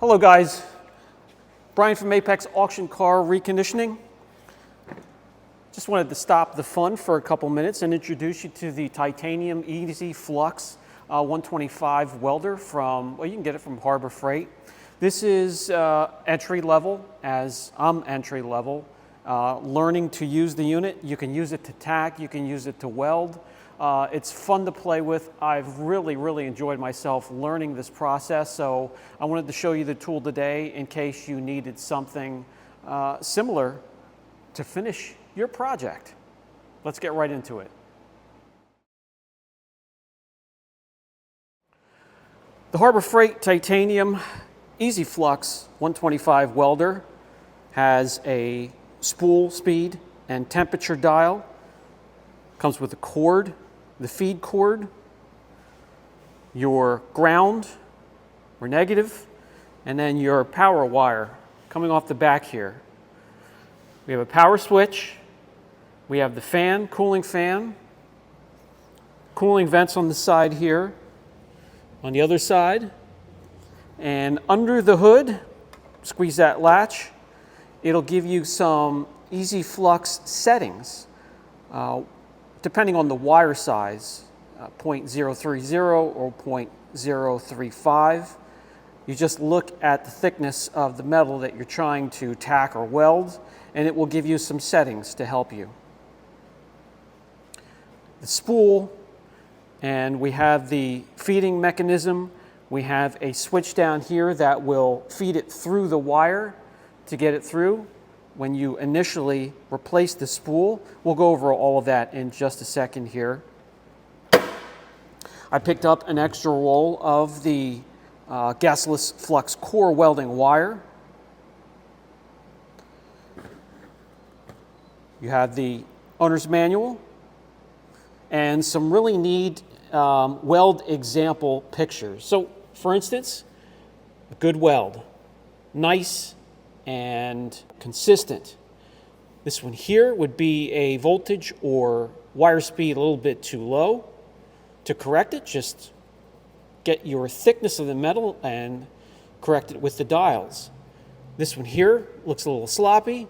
Hello guys, Brian from Apex Auction Car Reconditioning. Just wanted to stop the fun for a couple minutes and introduce you to the TITANIUM Easy-Flux 125 welder from, well, you can get it from Harbor Freight. This is entry level, as I'm entry level, learning to use the unit. You can use it to tack, you can use it to weld. It's fun to play with. I've really enjoyed myself learning this process, so I wanted to show you the tool today in case you needed something similar to finish your project. Let's get right into it. The Harbor Freight TITANIUM Easy-Flux 125 welder has a spool speed and temperature dial. Comes with a cord, the feed cord, your ground or negative, and then your power wire coming off the back here. We have a power switch, we have the fan, cooling vents on the side here, on the other side, and under the hood, squeeze that latch, it'll give you some Easy-Flux settings. Depending on the wire size, 0.030 or 0.035. You just look at the thickness of the metal that you're trying to tack or weld, and it will give you some settings to help you. The spool, and we have the feeding mechanism. We have a switch down here that will feed it through the wire to get it through. When you initially replace the spool, we'll go over all of that in just a second here. I picked up an extra roll of the gasless flux core welding wire. You have the owner's manual and some really neat weld example pictures. So, for instance, a good weld, nice and consistent. This one here would be a voltage or wire speed a little bit too low. To correct it, just get your thickness of the metal and correct it with the dials. This one here looks a little sloppy.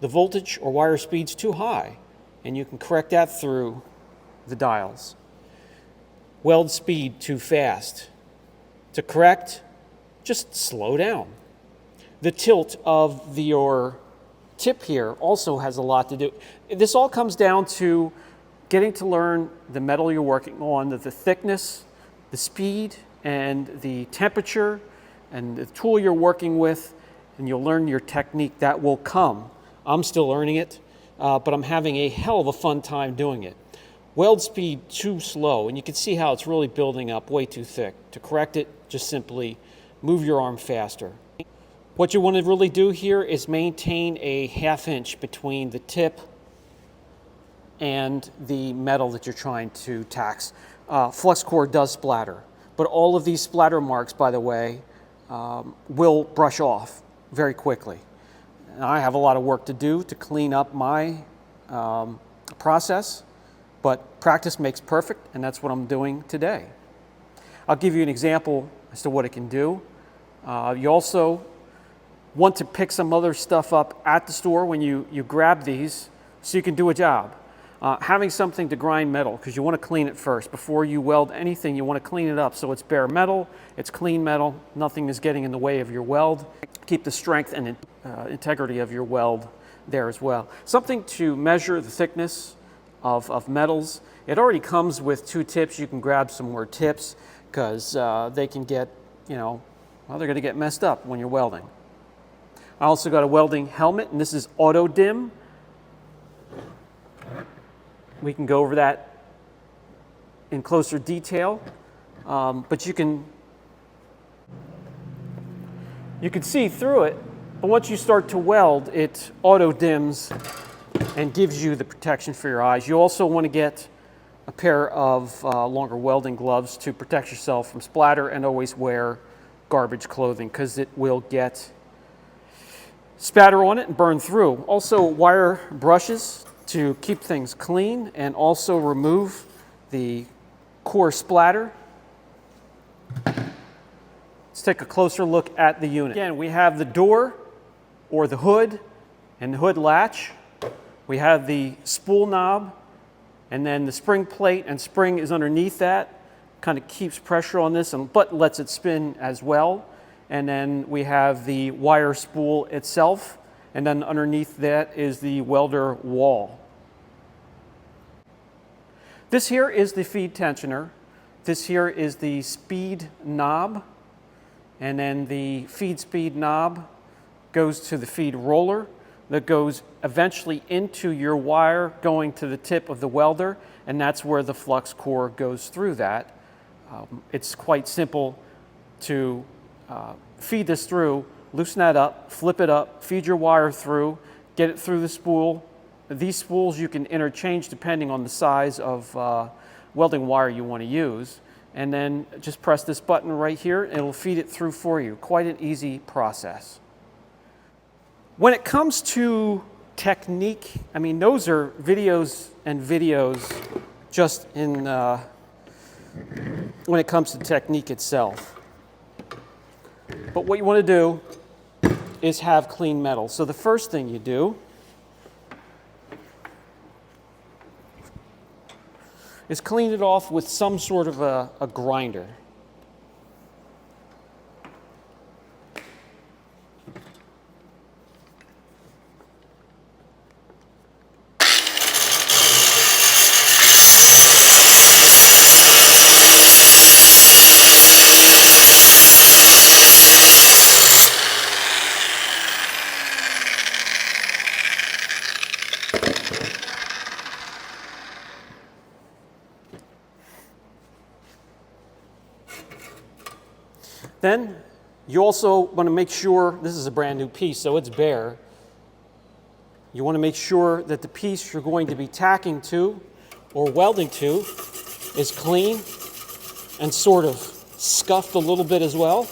The voltage or wire speed's too high, and you can correct that through the dials. Weld speed too fast. To correct, just slow down. The tilt of your tip here also has a lot to do. This all comes down to getting to learn the metal you're working on, the thickness, the speed, and the temperature, and the tool you're working with, and you'll learn your technique. That will come. I'm still learning it, but I'm having a hell of a fun time doing it. Weld speed too slow, and you can see how it's really building up way too thick. To correct it, just simply move your arm faster. What you want to really do here is maintain a 1/2 inch between the tip and the metal that you're trying to tack. Flux core does splatter, but all of these splatter marks, by the way, will brush off very quickly. And I have a lot of work to do to clean up my process, but practice makes perfect, and that's what I'm doing today. I'll give you an example as to what it can do. You also want to pick some other stuff up at the store when you grab these so you can do a job. Having something to grind metal, because you want to clean it first. Before you weld anything, you want to clean it up so it's bare metal, it's clean metal, nothing is getting in the way of your weld. Keep the strength and integrity of your weld there as well. Something to measure the thickness of metals. It already comes with 2 tips. You can grab some more tips because they can get, well, they're going to get messed up when you're welding. I also got a welding helmet, and this is auto dim. We can go over that in closer detail, but you can see through it, but once you start to weld, it auto dims and gives you the protection for your eyes. You also want to get a pair of longer welding gloves to protect yourself from splatter, and always wear garbage clothing because it will get spatter on it and burn through. Also, wire brushes to keep things clean and also remove the core splatter. Let's take a closer look at the unit. Again, we have the door or the hood and the hood latch. We have the spool knob, and then the spring plate and spring is underneath that. Kind of keeps pressure on this but lets it spin as well. And then we have the wire spool itself, and then underneath that is the welder wall. This here is the feed tensioner. This here is the speed knob, and then the feed speed knob goes to the feed roller that goes eventually into your wire going to the tip of the welder, and that's where the flux core goes through that. It's quite simple to feed this through, loosen that up, flip it up, feed your wire through, get it through the spool. These spools you can interchange depending on the size of welding wire you want to use, and then just press this button right here and it'll feed it through for you. Quite an easy process. When it comes to technique, I mean, those are videos and videos just in when it comes to technique itself. But what you want to do is have clean metal. So the first thing you do is clean it off with some sort of a grinder. Then you also want to make sure, this is a brand new piece, so it's bare. You want to make sure that the piece you're going to be tacking to or welding to is clean and sort of scuffed a little bit as well.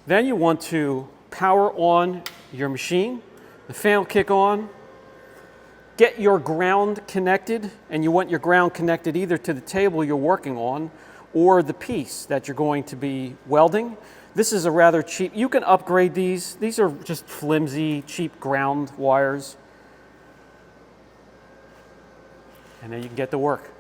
Then you want to power on your machine. The fan will kick on. Get your ground connected, and you want your ground connected either to the table you're working on or the piece that you're going to be welding. This is a rather cheap, you can upgrade these. These are just flimsy, cheap ground wires. And then you can get to work.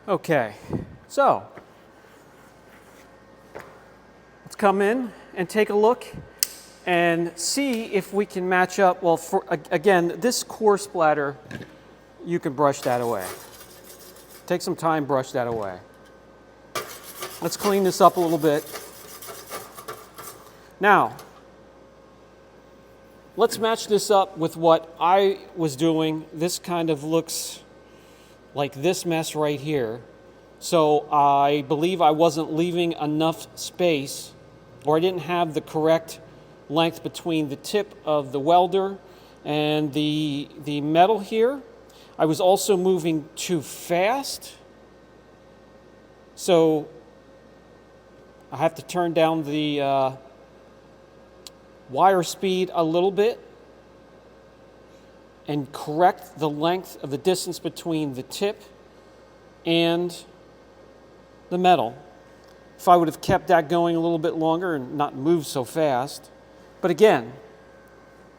Okay, so let's come in and take a look and see if we can match up. Well, again, this core splatter, you can brush that away. Take some time, brush that away. Let's clean this up a little bit. Now, let's match this up with what I was doing. This kind of looks like this mess right here. So I believe I wasn't leaving enough space, or I didn't have the correct length between the tip of the welder and the metal here. I was also moving too fast. So I have to turn down the wire speed a little bit and correct the length of the distance between the tip and the metal. If I would have kept that going a little bit longer and not moved so fast. But again,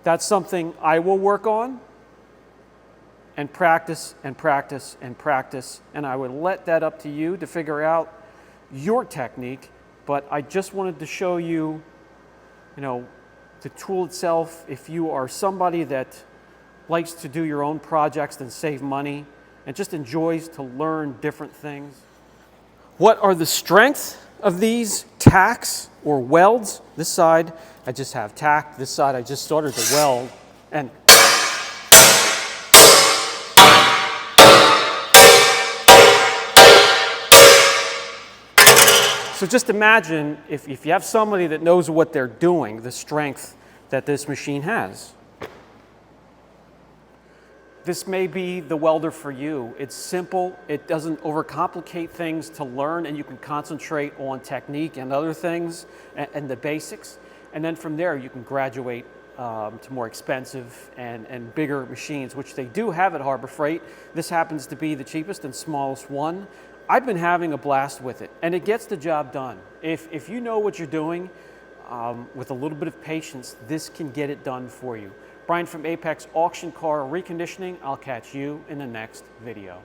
that's something I will work on and practice and practice and practice, and I would let that up to you to figure out your technique. But I just wanted to show you, the tool itself. If you are somebody that likes to do your own projects and save money and just enjoys to learn different things. What are the strengths of these tacks or welds? This side I just have tack, this side I just started to weld, and So just imagine if you have somebody that knows what they're doing, the strength that this machine has. This may be the welder for you. It's simple, it doesn't overcomplicate things to learn, and you can concentrate on technique and other things and the basics. And then from there you can graduate to more expensive and bigger machines, which they do have at Harbor Freight. This happens to be the cheapest and smallest one. I've been having a blast with it, and it gets the job done. If you know what you're doing, with a little bit of patience, this can get it done for you. Brian from Apex Auction Car Reconditioning. I'll catch you in the next video.